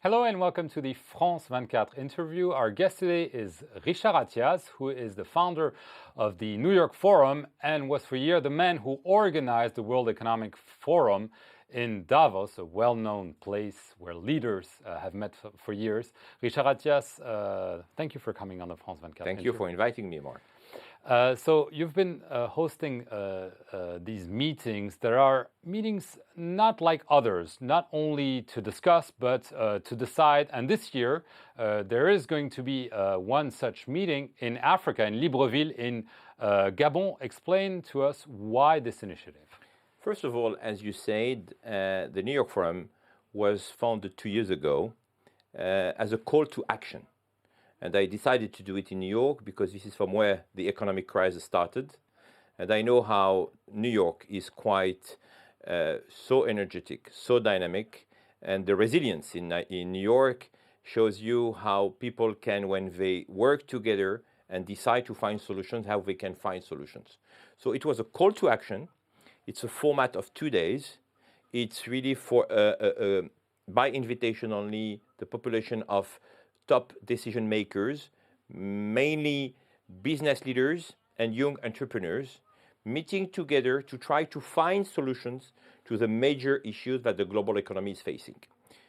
Hello and welcome to the France 24 interview. Our guest today is Richard Attias, who is the founder of the New York Forum and was for years the man who organized the World Economic Forum in Davos, a well-known place where leaders have met for years. Richard Attias, thank you for coming on the France 24 Thank you for inviting me, Mark. So you've been hosting these meetings. There are meetings not like others, not only to discuss, but to decide. And this year, there is going to be one such meeting in Africa, in Libreville, in Gabon. Explain to us why this initiative. First of all, as you said, the New York Forum was founded 2 years ago as a call to action. And I decided to do it in New York because this is from where the economic crisis started. And I know how New York is quite so energetic, so dynamic. And the resilience in New York shows you how people can, when they work together and decide to find solutions, how they can find solutions. So it was a call to action. It's a format of 2 days. It's really for, by invitation only, the population of top decision makers, mainly business leaders and young entrepreneurs, meeting together to try to find solutions to the major issues that the global economy is facing.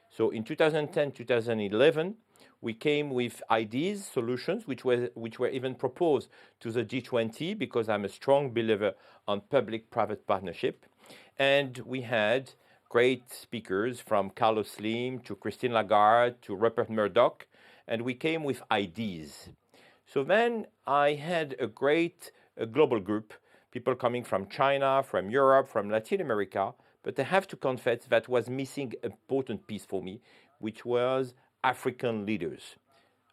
So in 2010, 2011, we came with ideas, solutions, which were even proposed to the G20, because I'm a strong believer on public-private partnership. And we had great speakers from Carlos Slim to Christine Lagarde to Rupert Murdoch, and we came with ideas. So then I had a great global group, people coming from China, from Europe, from Latin America, but I have to confess that was missing an important piece for me, which was African leaders.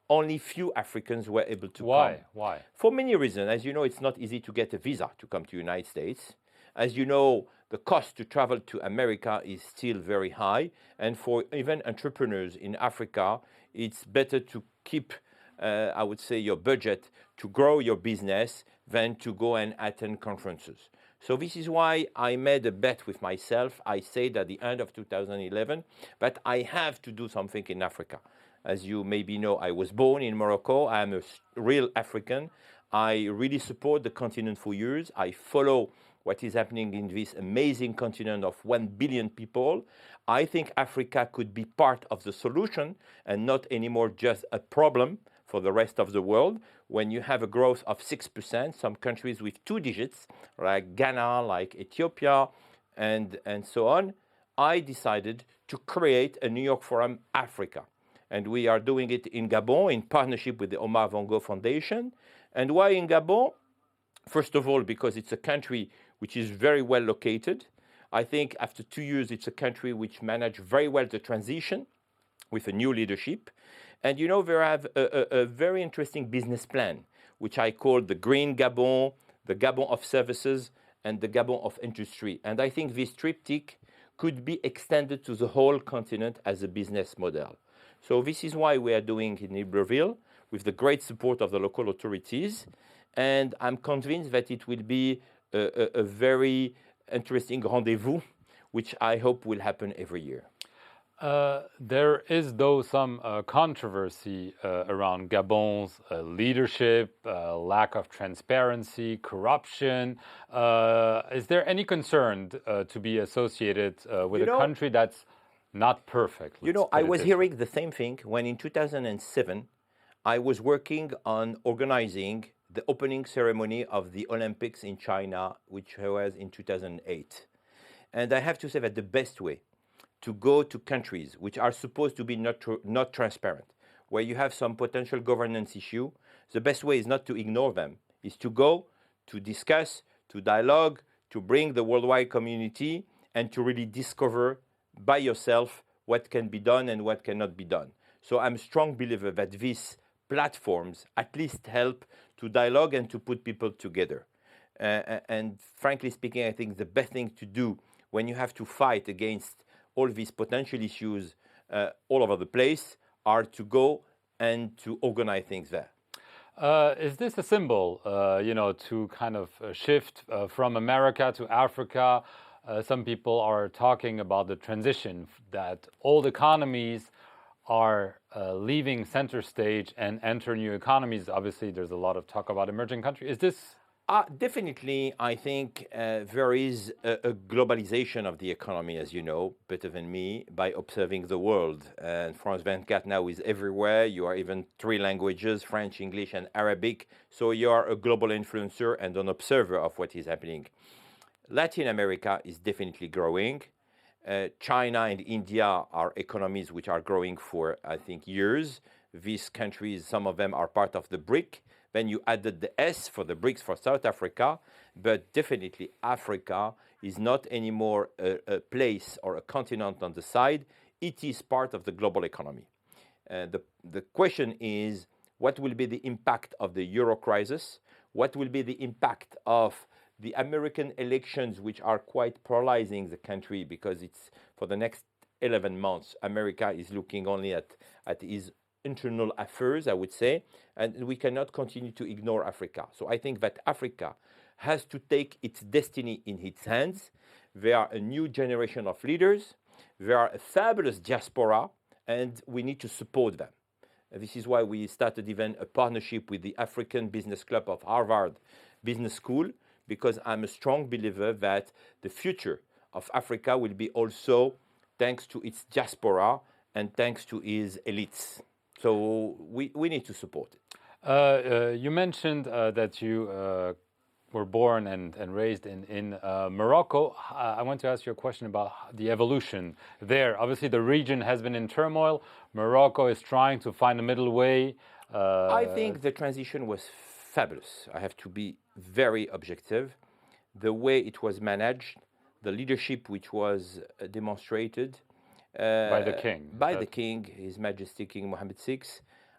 Only few Africans were able to come. Why? For many reasons. As you know, it's not easy to get a visa to come to the United States. As you know, the cost to travel to America is still very high. And for even entrepreneurs in Africa, it's better to keep, I would say, your budget to grow your business than to go and attend conferences. So this is why I made a bet with myself. I said at the end of 2011 that I have to do something in Africa. As you maybe know, I was born in Morocco. I am a real African. I really support the continent for years. I follow what is happening in this amazing continent of 1 billion people. I think Africa could be part of the solution and not anymore just a problem for the rest of the world. When you have a growth of 6%, some countries with 2 digits, like Ghana, like Ethiopia, and so on, I decided to create a New York Forum Africa. And we are doing it in Gabon in partnership with the Omar Van Gogh Foundation. And why in Gabon? First of all, because it's a country which is very well located. I think after 2 years, it's a country which managed very well the transition with a new leadership. And you know, they have a very interesting business plan, which I call the Green Gabon, the Gabon of Services, and the Gabon of Industry. And I think this triptych could be extended to the whole continent as a business model. So this is why we are doing in Libreville, with the great support of the local authorities. And I'm convinced that it will be a very interesting rendezvous, which I hope will happen every year. There is, though, some controversy around Gabon's leadership, lack of transparency, corruption. Is there any concern to be associated with a country that's not perfect? You know, I was hearing the same thing when in 2007, I was working on organizing the opening ceremony of the Olympics in China, which was in 2008. And I have to say that the best way to go to countries which are supposed to be not transparent, where you have some potential governance issue, the best way is not to ignore them, is to go, to discuss, to dialogue, to bring the worldwide community, and to really discover by yourself what can be done and what cannot be done. So I'm a strong believer that these platforms at least help to dialogue and to put people together. And frankly speaking, I think the best thing to do when you have to fight against all these potential issues all over the place are to go and to organize things there. Is this a symbol, to kind of shift from America to Africa? Some people are talking about the transition that old economies are leaving center stage and enter new economies. Obviously, there's a lot of talk about emerging countries. Is this? Definitely, I think there is a globalization of the economy, as you know, better than me, by observing the world. And France 24 now is everywhere. You are even 3 languages, French, English, and Arabic. So you are a global influencer and an observer of what is happening. Latin America is definitely growing. China and India are economies which are growing for, I think, years. These countries, some of them are part of the BRIC. Then you added the S for the BRICS for South Africa, but definitely Africa is not anymore a place or a continent on the side. It is part of the global economy. The question is, what will be the impact of the euro crisis? What will be the impact of the American elections, which are quite polarizing the country, because it's for the next 11 months, America is looking only at its internal affairs, I would say, and we cannot continue to ignore Africa. So I think that Africa has to take its destiny in its hands. There are a new generation of leaders. There are a fabulous diaspora, and we need to support them. This is why we started even a partnership with the African Business Club of Harvard Business School, because I'm a strong believer that the future of Africa will be also thanks to its diaspora and thanks to its elites. So we need to support it. You mentioned that you were born and raised in Morocco. I want to ask you a question about the evolution there. Obviously, the region has been in turmoil. Morocco is trying to find a middle way. I think the transition was fabulous. I have to be very objective. The way it was managed, the leadership which was demonstrated, by the king. By the king, His Majesty King Mohammed VI.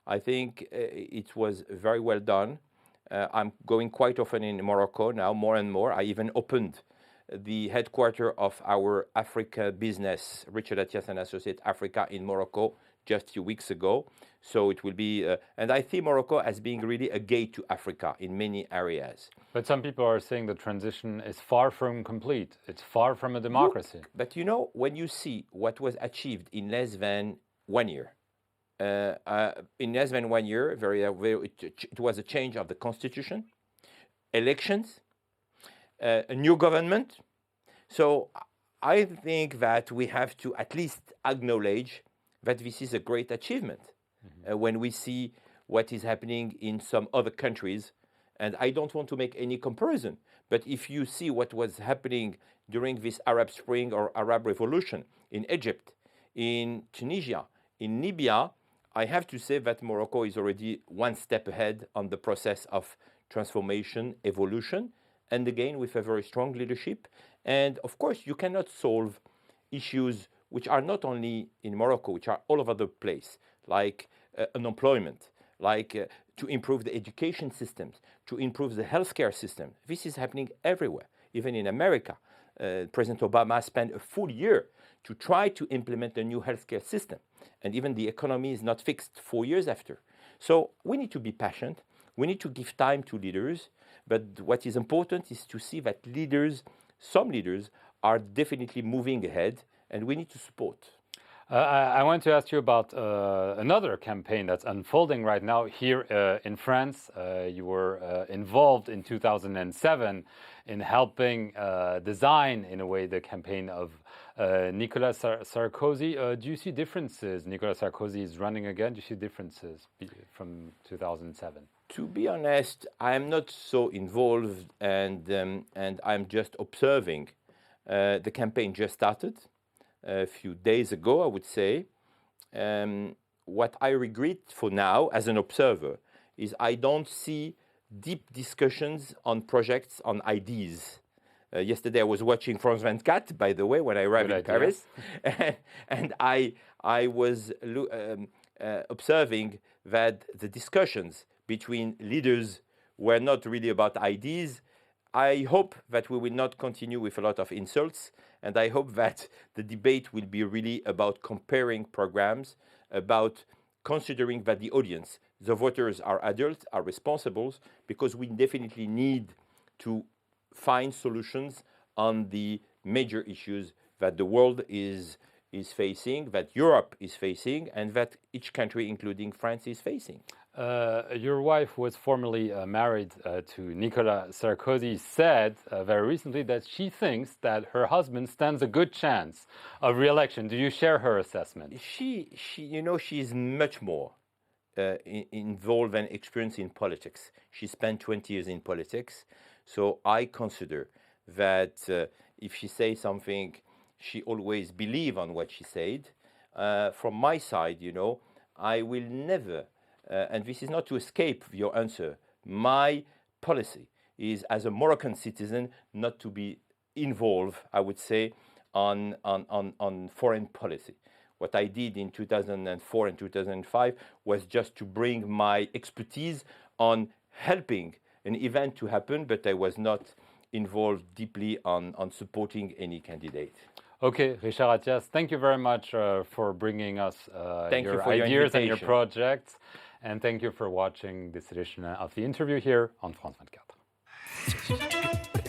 I think it was very well done. I'm going quite often in Morocco now, more and more. I even opened the headquarters of our Africa business, Richard Attias and Associate Africa in Morocco, just a few weeks ago. So it will be, and I see Morocco as being really a gate to Africa in many areas. But some people are saying the transition is far from complete. It's far from a democracy. But you know, when you see what was achieved in less than 1 year, in less than 1 year, it was a change of the constitution, elections, a new government. So I think that we have to at least acknowledge that this is a great achievement. When we see what is happening in some other countries, and I don't want to make any comparison, but if you see what was happening during this Arab Spring or Arab Revolution in Egypt, in Tunisia, in Libya, I have to say that Morocco is already one step ahead on the process of transformation, evolution, and again with a very strong leadership. And of course, you cannot solve issues which are not only in Morocco, which are all over the place, like unemployment, like to improve the education systems, to improve the healthcare system. This is happening everywhere, even in America. President Obama spent a full year to try to implement a new healthcare system. And even the economy is not fixed 4 years after. So we need to be patient. We need to give time to leaders. But what is important is to see that leaders, some leaders, are definitely moving ahead, and we need to support. I want to ask you about another campaign that's unfolding right now here in France. You were involved in 2007 in helping design, in a way, the campaign of Nicolas Sarkozy. Do you see differences? Nicolas Sarkozy is running again. Do you see differences from 2007? To be honest, I'm not so involved, and I'm just observing. The campaign just started a few days ago, I would say. What I regret for now, as an observer, is I don't see deep discussions on projects, on ideas. Yesterday I was watching France 24, by the way, when I arrived in Paris, and I was observing that the discussions between leaders were not really about ideas. I hope that we will not continue with a lot of insults, and I hope that the debate will be really about comparing programs, about considering that the audience, the voters are adults, are responsible, because we definitely need to find solutions on the major issues that the world is facing, that Europe is facing, and that each country, including France, is facing. Your wife was formerly married to Nicolas Sarkozy, said very recently that she thinks that her husband stands a good chance of re-election. Do you share her assessment? She is much more involved and experienced in politics. She spent 20 years in politics. So I consider that if she says something, she always believes on what she said. From my side, I will never, and this is not to escape your answer, my policy is, as a Moroccan citizen, not to be involved, I would say, on foreign policy. What I did in 2004 and 2005 was just to bring my expertise on helping an event to happen, but I was not involved deeply on supporting any candidate. Okay, Richard Attias, thank you very much for bringing us your ideas and your projects. And thank you for watching this edition of the interview here on France 24.